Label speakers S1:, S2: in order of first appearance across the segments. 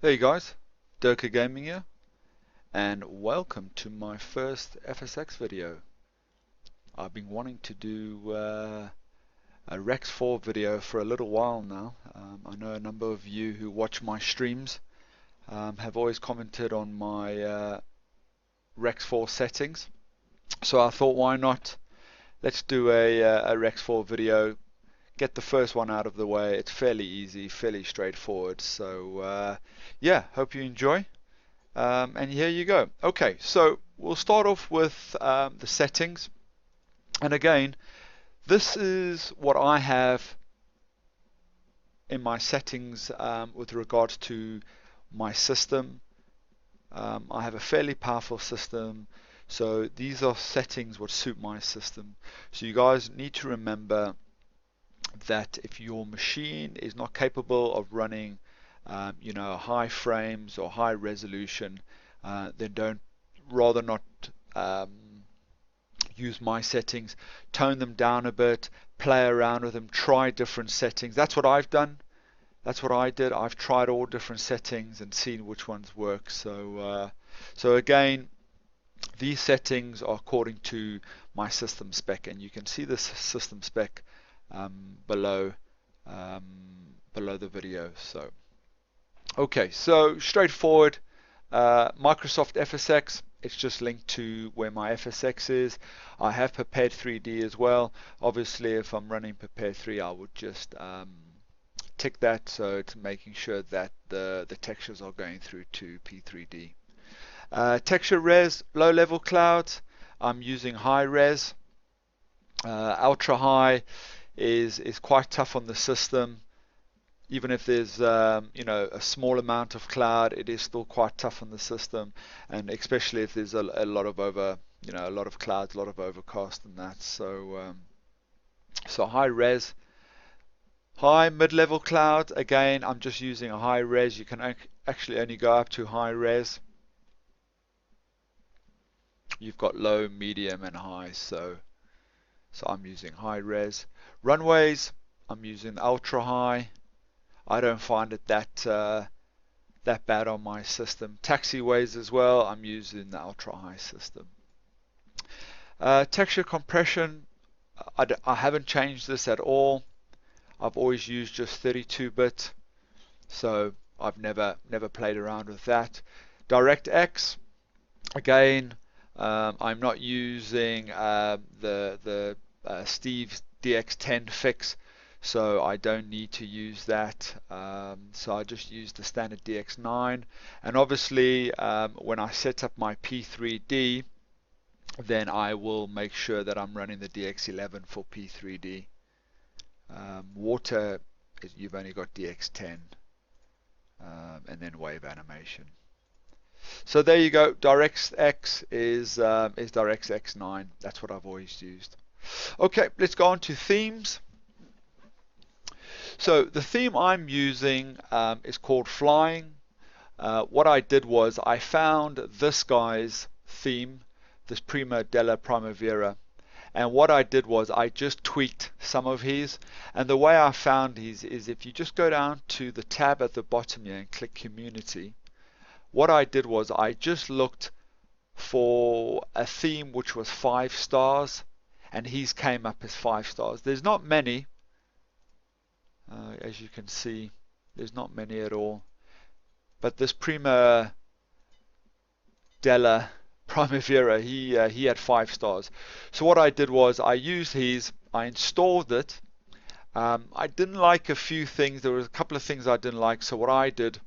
S1: Hey guys, Dirk Gaming here, and welcome to my first FSX video. I've been wanting to do a Rex 4 video for a little while now. I know a number of you who watch my streams have always commented on my Rex 4 settings, so I thought why not? Let's do a Rex 4 video, get the first one out of the way. It's fairly easy, fairly straightforward, so yeah, hope you enjoy. And here you go. Okay, so we'll start off with the settings. And again, this is what I have in my settings with regards to my system. I have a fairly powerful system, so these are settings what suit my system. So you guys need to remember that if your machine is not capable of running high frames or high resolution, then don't rather not um, use my settings. Tone them down a bit, play around with them, try different settings. That's what I've done. That's what I did. I've tried all different settings and seen which ones work. So again, these settings are according to my system spec, and you can see this system spec below um, below the video. So okay, so straightforward. Microsoft FSX, it's just linked to where my FSX is. I have prepared 3D as well. Obviously, if I'm running prepared 3, I would just tick that, so it's making sure that the textures are going through to P3D. Texture res, low level clouds, I'm using high res. Ultra high is quite tough on the system. Even if there's a small amount of cloud, it is still quite tough on the system, and especially if there's a lot of a lot of clouds, a lot of overcast and that. So high res. High mid-level cloud, again, I'm just using a high res. You can actually only go up to high res. You've got low, medium, and high, so I'm using high res. Runways, I'm using ultra high. I don't find it that bad on my system. Taxiways as well, I'm using the ultra high system. Texture compression, I haven't changed this at all. I've always used just 32-bit, so I've never played around with that. DirectX, again, I'm not using the Steve's DX10 fix, so I don't need to use that. So I just use the standard DX9, and obviously when I set up my P3D, then I will make sure that I'm running the DX11 for P3D. Water, you've only got DX10, and then wave animation. So there you go. DirectX is DirectX 9. That's what I've always used. Okay, let's go on to themes. So the theme I'm using is called Flying. What I did was I found this guy's theme, this Prima della Primavera, and what I did was I just tweaked some of his. And the way I found his is if you just go down to the tab at the bottom here and click Community, what I did was I just looked for a theme which was 5 stars, and his came up as 5 stars. There's not many, as you can see, there's not many at all. But this Prima della Primavera, he had 5 stars. So what I did was I used his, I installed it. I didn't like a few things. There was a couple of things I didn't like. So what I did,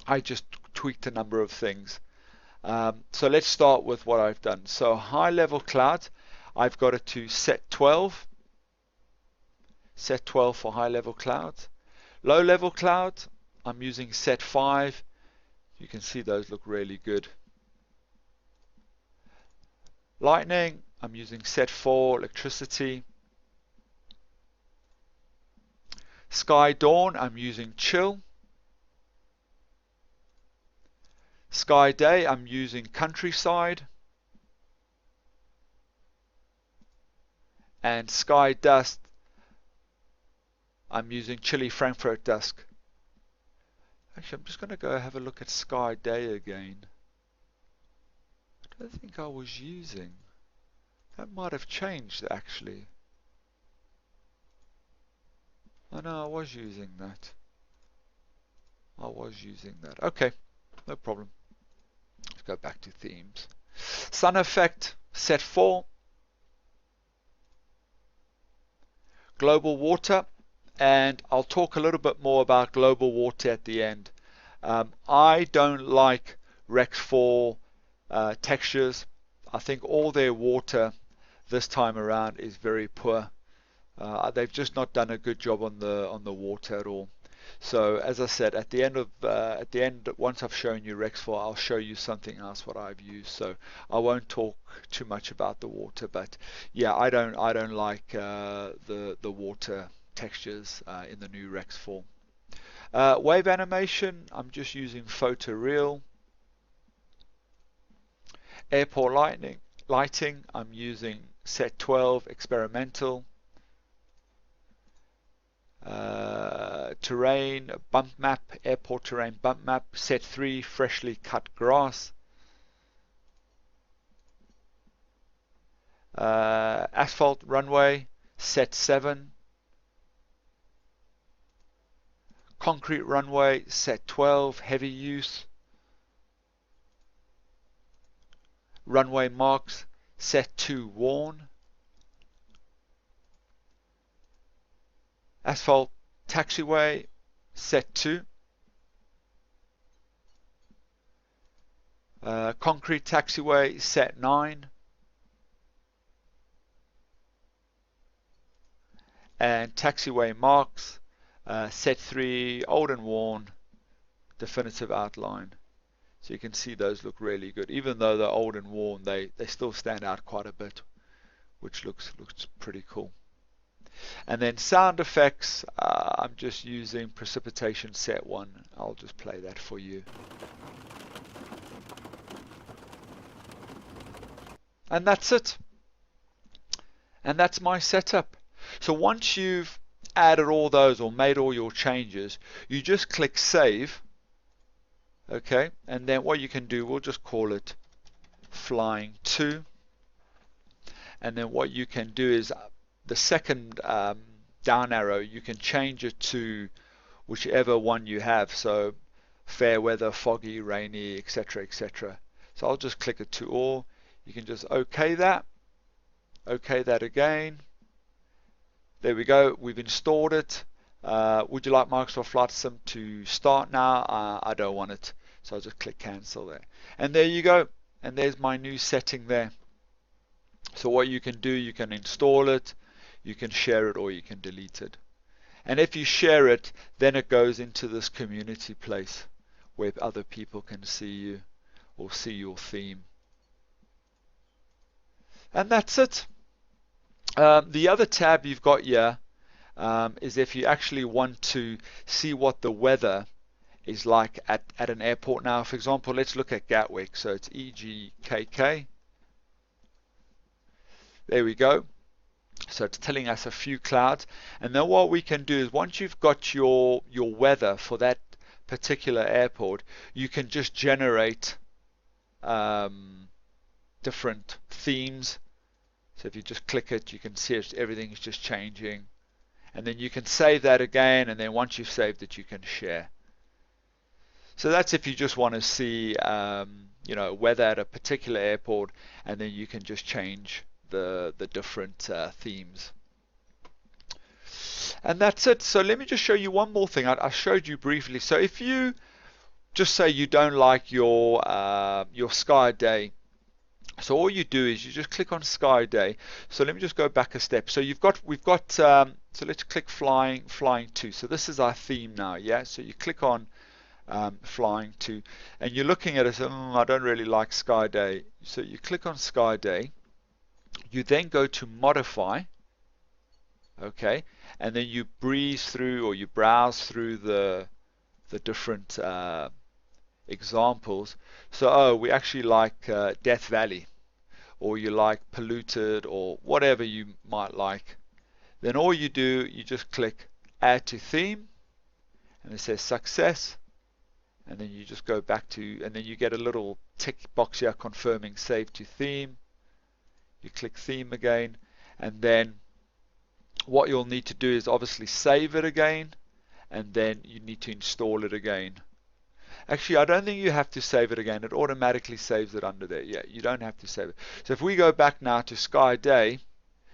S1: I just tweaked a number of things. So let's start with what I've done. So high level cloud, I've got it to set 12. Set 12 for high level cloud. Low level cloud, I'm using set 5. You can see those look really good. Lightning, I'm using set 4. Electricity. Sky Dawn, I'm using chill. Sky Day, I'm using countryside. And Sky Dust, I'm using chilly Frankfurt dusk. Actually, I'm just going to go have a look at Sky Day again. I don't think I was using. That might have changed actually. I know I was using that. I was using that. Okay, no problem. Let's go back to themes. Sun effect, set 4. Global water, and I'll talk a little bit more about global water at the end. I don't like Rex 4 textures. I think all their water this time around is very poor. They've just not done a good job on the water at all. So as I said, at the end, once I've shown you Rex 4, I'll show you something else what I've used. So I won't talk too much about the water, but yeah, I don't like the water textures in the new Rex 4. Wave animation, I'm just using photoreal. Airport lighting, I'm using set 12 experimental. Terrain bump map, airport terrain bump map, set 3 freshly cut grass. Asphalt runway, set 7. Concrete runway, set 12, heavy use. Runway marks, set 2, worn. Asphalt taxiway, set 2. Concrete taxiway, set 9. And taxiway marks, set 3, old and worn, definitive outline. So you can see those look really good. Even though they're old and worn, they still stand out quite a bit, which looks pretty cool. And then sound effects, I'm just using precipitation set 1. I'll just play that for you. And that's it. And that's my setup. So once you've added all those or made all your changes, you just click save. Okay, and then what you can do, we'll just call it flying 2. And then what you can do is the second down arrow, you can change it to whichever one you have. So fair weather, foggy, rainy, etc., etc. So I'll just click it to all. You can just OK that again. There we go, we've installed it. Would you like Microsoft Flight Sim to start now? I don't want it, so I'll just click cancel there. And there you go, and there's my new setting there. So what you can do, you can install it, you can share it, or you can delete it. And if you share it, then it goes into this community place where other people can see you or see your theme. And that's it. The other tab you've got here is if you actually want to see what the weather is like at an airport. Now, for example, let's look at Gatwick. So it's EGKK. There we go. So it's telling us a few clouds. And then what we can do is once you've got your weather for that particular airport, you can just generate different themes. So if you just click it, you can see everything is just changing. And then you can save that again, and then once you've saved it, you can share. So that's if you just want to see weather at a particular airport, and then you can just change the different themes. And that's it. So let me just show you one more thing. I showed you briefly. So if you just say you don't like your Sky Day, so all you do is you just click on Sky Day. So let me just go back a step. So we've got so let's click flying 2. So this is our theme now, yeah. So you click on flying 2, and you're looking at it. I don't really like Sky Day. So you click on Sky Day. You then go to modify, okay, and then you breeze through or you browse through the different examples. So we actually like Death Valley, or you like polluted, or whatever you might like. Then all you do, you just click add to theme, and it says success. and then you just go back to, and then you get a little tick box here confirming save to theme. You click theme again, and then what you'll need to do is obviously save it again, and then you need to install it again. Actually, I don't think you have to save it again. It automatically saves it under there. Yeah, you don't have to save it. So if we go back now to Sky Day,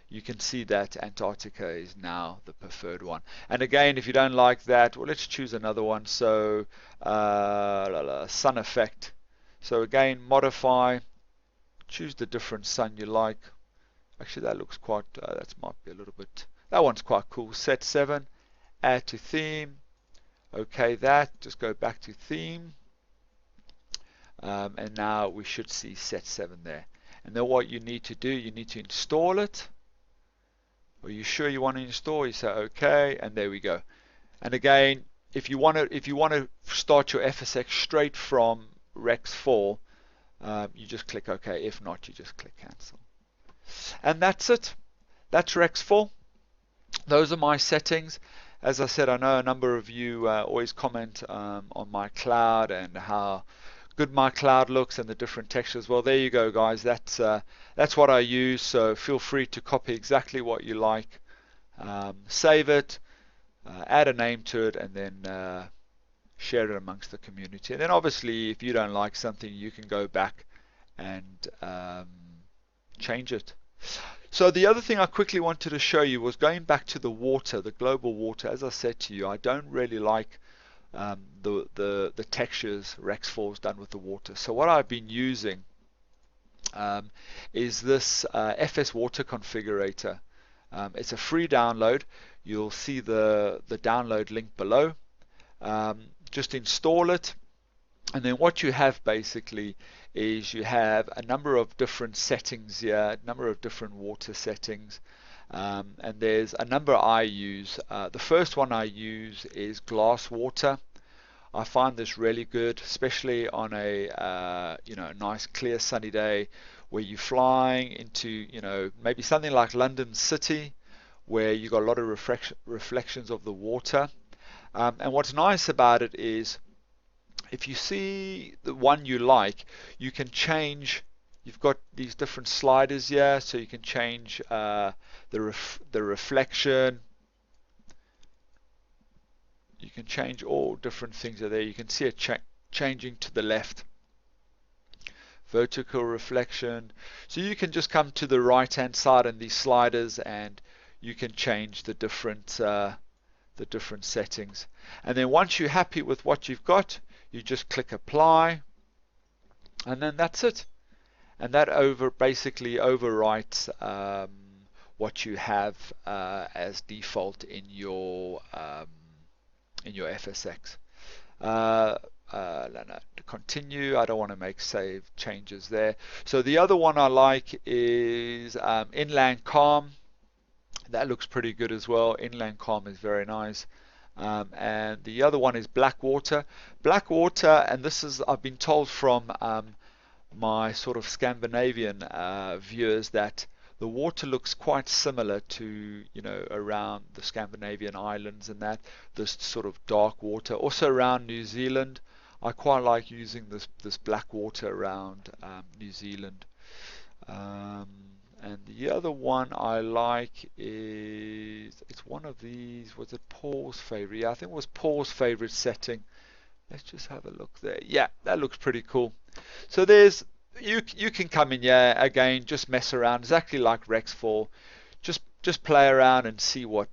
S1: you can see that Antarctica is now the preferred one. And again, if you don't like that, well, let's choose another one. So sun effect. So again, modify, choose the different sun you like. Actually, that looks quite, that might be a little bit, that one's quite cool. Set 7, add to theme. Okay, that, just go back to theme. And now we should see set 7 there. And then what you need to do, you need to install it. Are you sure you want to install? You say okay, and there we go. And again, if you want to start your FSX straight from Rex 4, you just click OK. If not, you just click cancel. And that's it. That's Rex 4. Those are my settings. As I said, I know a number of you always comment on my cloud and how good my cloud looks and the different textures. Well, there you go, guys. That's what I use. So feel free to copy exactly what you like, save it, add a name to it, and then share it amongst the community. And then obviously, if you don't like something, you can go back and change it. So the other thing I quickly wanted to show you was going back to the water, the global water. As I said to you, I don't really like the textures Rex 4's done with the water. So what I've been using is this FS Water Configurator. It's a free download. You'll see the download link below. Just install it, and then what you have basically is you have a number of different settings here, a number of different water settings, and there's a number I use. The first one I use is glass water. I find this really good, especially on a nice clear sunny day where you're flying into maybe something like London City, where you got a lot of reflections of the water. And what's nice about it is, if you see the one you like, you can change. You've got these different sliders here, so you can change the reflection. You can change all different things are there. You can see it changing to the left. Vertical reflection. So you can just come to the right hand side in these sliders, and you can change the different settings. And then once you're happy with what you've got, you just click apply, and then that's it. And that basically overwrites what you have as default in your FSX. To continue, I don't want to make save changes there. So the other one I like is Inland Calm. That looks pretty good as well. Inland Calm is very nice. And the other one is Black Water. Black Water, and this is, I've been told from my sort of Scandinavian viewers, that the water looks quite similar to, around the Scandinavian islands and that, this sort of dark water. Also around New Zealand, I quite like using this black water around New Zealand. And the other one I like is, it's one of these, was it Paul's favorite? Yeah, I think it was Paul's favorite setting. Let's just have a look there. Yeah, that looks pretty cool. So there's, you can come in here again, just mess around exactly like Rex 4. Just play around and see what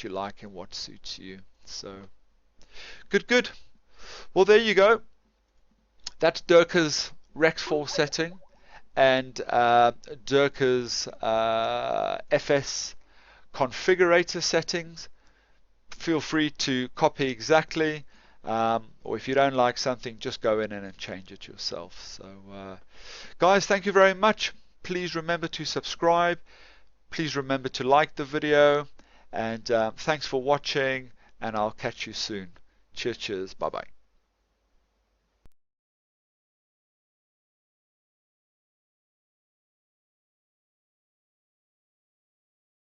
S1: you like and what suits you. So good. Well, there you go. That's Dirk's Rex 4 setting and Dirk's FS configurator settings. Feel free to copy exactly, or if you don't like something, just go in and change it yourself. So guys, thank you very much. Please remember to subscribe. Please remember to like the video, and thanks for watching, and I'll catch you soon. Cheers, bye bye.